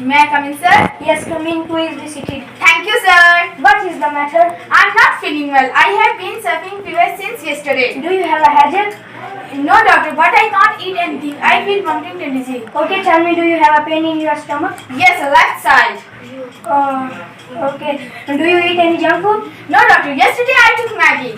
May I come in, sir? Yes, come in. Who is visited? Thank you, sir. What is the matter? I'm not feeling well. I have been suffering fever since yesterday. Do you have a headache? No, doctor, but I can't eat anything. I feel vomiting tendency. Okay, tell me, do you have a pain in your stomach? Yes, left side. Okay. Do you eat any junk food? No, doctor, yesterday I took Maggie.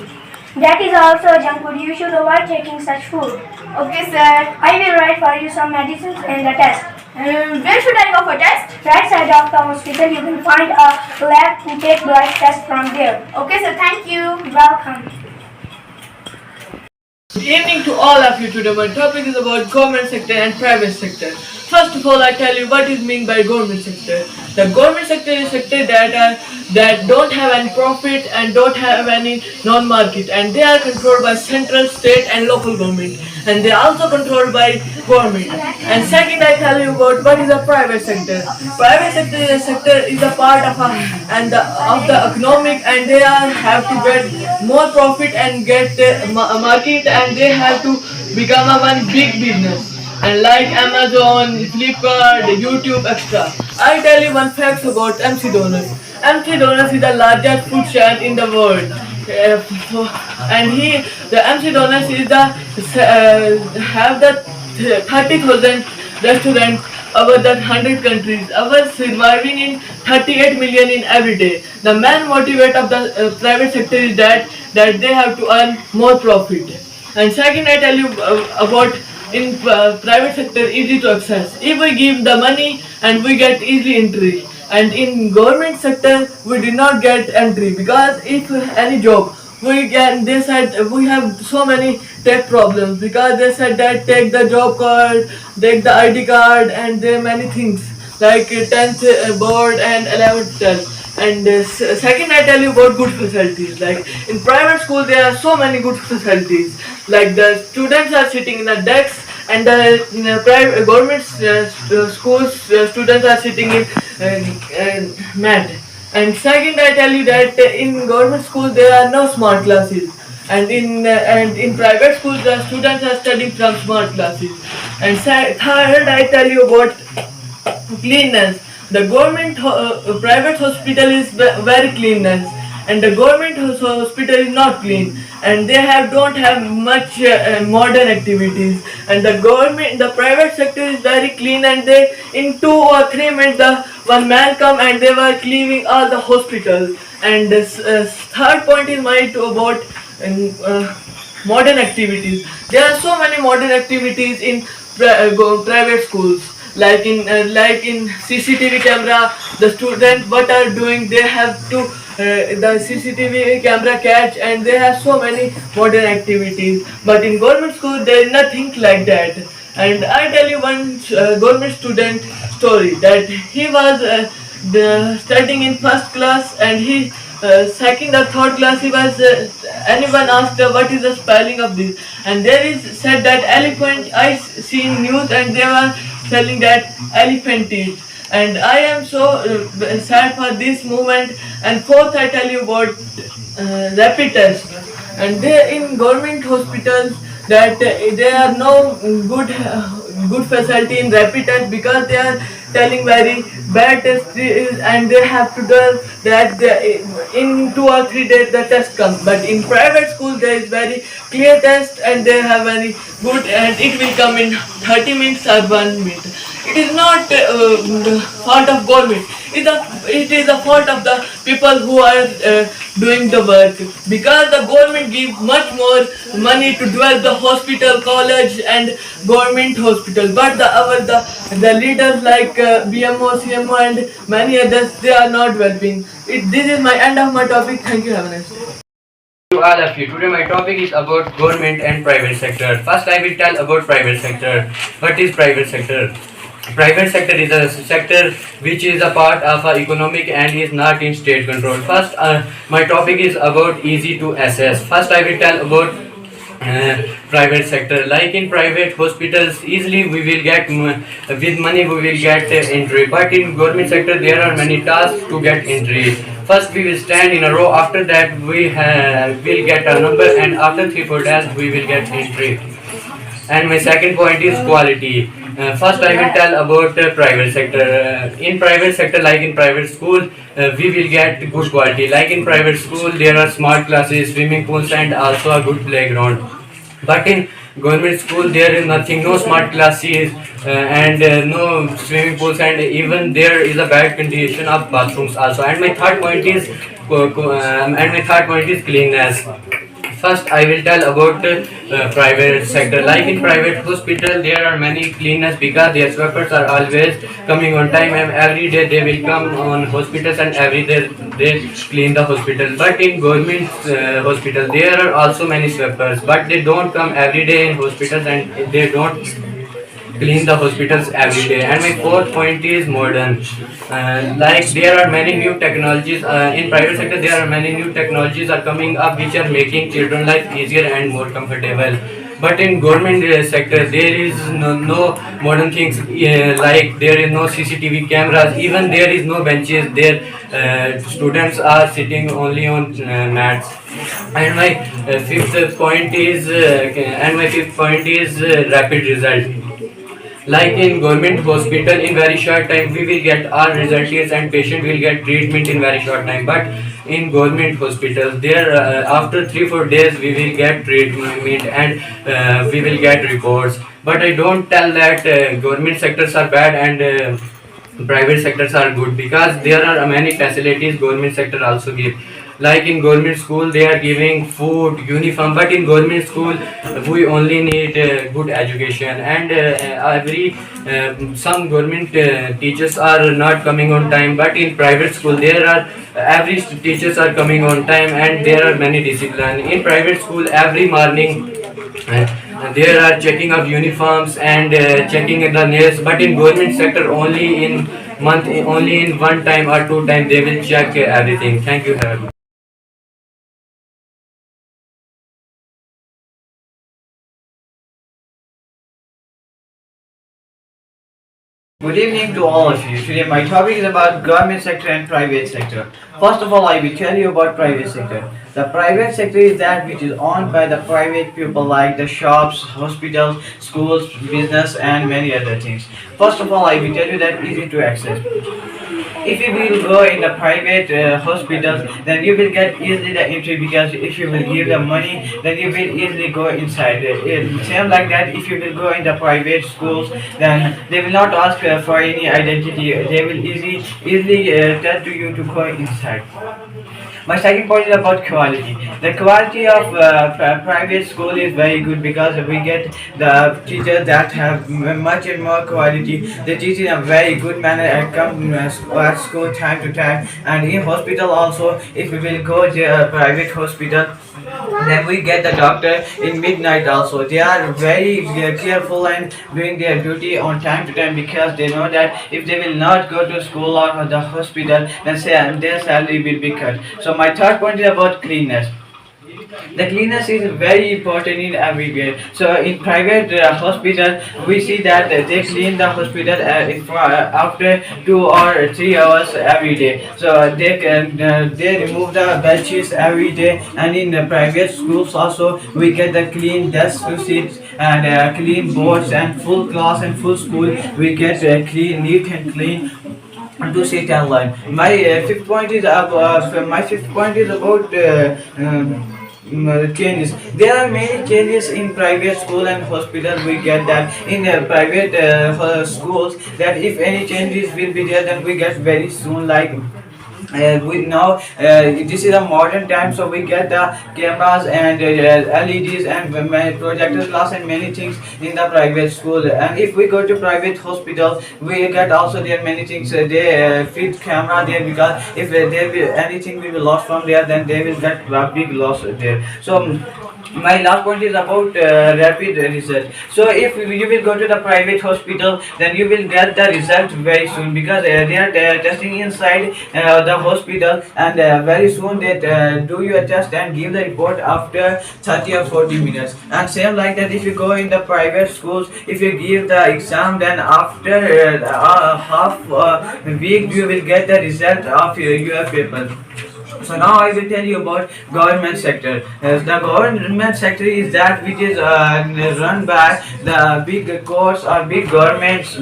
That is also junk food. You should avoid taking such food. Okay, sir. I will write for you some medicines and a test. Where should I go for test? Right side of the hospital, you can find a lab to take blood test from there. Okay, sir. Thank you. Welcome. Good evening to all of you. Today my topic is about government sector and private sector. First of all, I tell you what is meant by government sector. The government sector is sector that don't have any profit and don't have any non-market, and they are controlled by central, state and local government, and they are also controlled by government. And second, I tell you about what is a private sector. Private sector is a part of the economic, and they have to get more profit and get market, and they have to become a one big business. And like Amazon, Flipkart, YouTube, etc. I tell you one fact about MC Donuts. MC Donuts is the largest food chain in the world. The MC Donuts is have the 30,000 restaurants over the 100 countries. Our surviving in 38 million in every day. The main motivate of the private sector is that they have to earn more profit. And second, I tell you about in private sector easy to access. If we give the money and we get easy entry, and in government sector we did not get entry, because if any job they said we have so many tech problems, because they said that take the job card, take the ID card, and there are many things like 10th board and 11th 12th. And second, I tell you about good facilities. Like in private school, there are so many good facilities. Like the students are sitting in a desk, and the private government schools students are sitting in mat. And second, I tell you that in government schools there are no smart classes, and in private schools the students are studying from smart classes. And third, I tell you about cleanness. The government private hospital is very cleanness, and the government hospital is not clean, and they don't have much modern activities. And the private sector is very clean, and they in 2 or 3 minutes one man come and they were cleaning all the hospitals. And this third point is made about modern activities. There are so many modern activities in private schools. Like in CCTV camera, the students what are doing, they have to the CCTV camera catch, and they have so many modern activities. But in government school there is nothing like that. And I tell you one government student story, that he was studying in first class, and he second or third class he was anyone asked what is the spelling of this, and there is said that elephant. I seen news and they were telling that elephant is. And I am so sad for this movement. And fourth, I tell you about rapid test. And they in government hospitals that there are no good facility in rapid test, because they are telling very bad test is, and they have to do that in 2 or 3 days the test comes. But in private school there is very clear test, and they have very good, and it will come in 30 minutes or 1 minute. It is not the fault of government. It is the fault of the people who are doing the work, because the government gives much more money to develop the hospital, college and government hospital. But the leaders like BMO, CMO and many others, they are not developing. This is my end of my topic. Thank you. Have a nice day. To all of you, today my topic is about government and private sector. First, I will tell about private sector. What is private sector? Private sector is a sector which is a part of our economic and is not in state control. First, my topic is about easy to assess. First, I will tell about private sector. Like in private hospitals, easily we will get with money we will get entry. But in government sector, there are many tasks to get entry. First, we will stand in a row. After that, we will get a number, and after 3-4 days, we will get entry. And my second point is quality. First, I will tell about private sector. In private sector, like in private school, we will get good quality. Like in private school, there are smart classes, swimming pools, and also a good playground. But in government school, there is nothing, no smart classes, and no swimming pools, and even there is a bad condition of bathrooms also. And my third point is cleanliness. First, I will tell about private sector. Like in private hospital, there are many cleaners because their workers are always coming on time, and every day they will come on hospitals, and every day they clean the hospital. But in government hospital, there are also many sweepers, but they don't come every day in hospitals, and they don't clean the hospitals every day. And my fourth point is modern. Like there are many new technologies in private sector. There are many new technologies are coming up which are making children life easier and more comfortable. But in government sector, there is no modern things, like there is no CCTV cameras. Even there is no benches. There students are sitting only on mats. And my fifth point is rapid result. Like in government hospital, in very short time we will get our results, and patient will get treatment in very short time. But in government hospital, there after 3-4 days we will get treatment, and we will get reports. But I don't tell that government sectors are bad and private sectors are good, because there are many facilities government sector also give. Like in government school, they are giving food, uniform. But in government school, we only need good education, and some government teachers are not coming on time. But in private school, there are every teachers are coming on time, and there are many discipline. In private school, every morning there are checking of uniforms and checking the nails. But in government sector, only in month, only in one time or two time they will check everything. Thank you, Harry. Good evening to all of you. Today my topic is about government sector and private sector. First of all, I will tell you about private sector. The private sector is that which is owned by the private people, like the shops, hospitals, schools, business, and many other things. First of all, I will tell you that easy to access. If you will go in the private hospitals, then you will get easily the entry, because if you will give the money, then you will easily go inside. Same like that, if you will go in the private schools, then they will not ask for any identity. They will easily tell to you to go inside. My second point is about quality. The quality of private school is very good, because we get the teachers that have much and more quality. They teach in a very good manner and come at school time to time. And in hospital also, if we will go to a private hospital, then we get the doctor in midnight also. They are very careful and doing their duty on time to time, because they know that if they will not go to school or the hospital, then their salary will be cut. So my third point is about cleanness. The cleanness is very important in everywhere. So in private hospital, we see that they clean the hospital after 2 or 3 hours every day. So they remove the benches every day. And in the private schools also, we get the clean desks to sit, and clean boards, and full class and full school. We get clean, neat and clean to sit and learn. My fifth point is about changes. There are many changes in private school and hospital. We get that in private schools, that if any changes will be there, then we get very soon. Like we now this is a modern time, so we get the cameras and LEDs and projector glass and many things in the private school. And if we go to private hospital, we get also there many things. They fit camera there, because if there will anything will be lost from there, then they will get a big loss there. So my last point is about rapid result. So if you will go to the private hospital, then you will get the result very soon, because they are testing inside the hospital, and very soon they do your test and give the report after 30 or 40 minutes. And same like that, if you go in the private schools, if you give the exam, then after half week you will get the result of your paper. So now I will tell you about government sector. The government sector is that which is run by the big courts or big governments,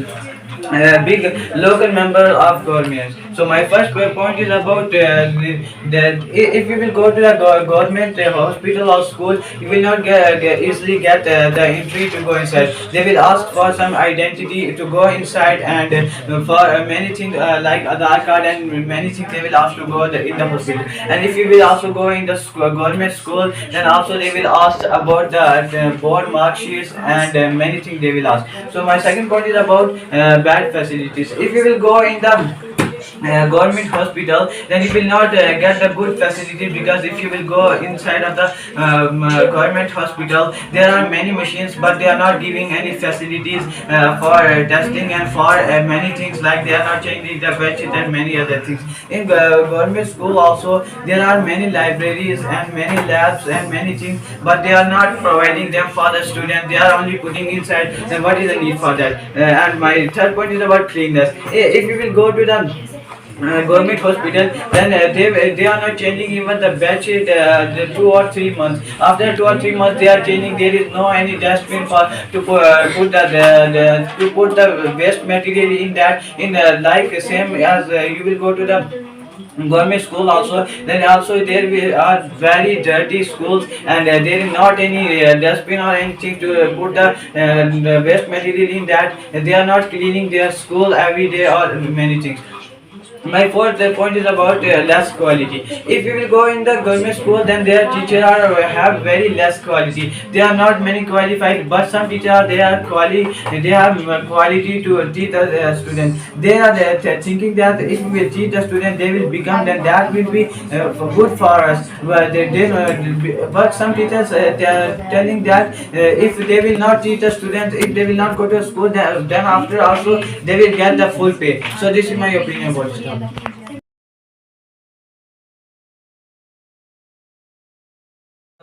big local member of government. So my first point is about if you will go to the government hospital or school, you will not easily get the entry to go inside. They will ask for some identity to go inside, and for many things like Aadhaar card and many things they will ask to go in the hospital. And if you will also go in the government school, then also they will ask about the board mark sheets and many things they will ask. So my second point is about bad facilities. If you will go in the government hospital, then you will not get the good facilities, because if you will go inside of the government hospital, there are many machines, but they are not giving any facilities for testing and for many things, like they are not changing the bedsheet and many other things. In government school also, there are many libraries and many labs and many things, but they are not providing them for the student. They are only putting inside. Then what is the need for that? And my third point is about cleanness. If you will go to the government hospital, then they are not changing even the bed sheet the 2 or 3 months. After 2 or 3 months they are changing. There is no any dustbin for to put the waste material in that, in like same as you will go to the government school also. Then also there are very dirty schools, and there is not any dustbin or anything to put the waste material in that. They are not cleaning their school every day or many things. My fourth point is about less quality. If you will go in the government school, then their teachers have very less quality. They are not many qualified, but some teachers they have quality to teach the student. They are thinking that if we will teach the student, they will become, then that will be good for us. But some teachers they are telling that if they will not teach the students, if they will not go to school, then after also they will get the full pay. So this is my opinion about it.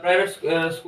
Private school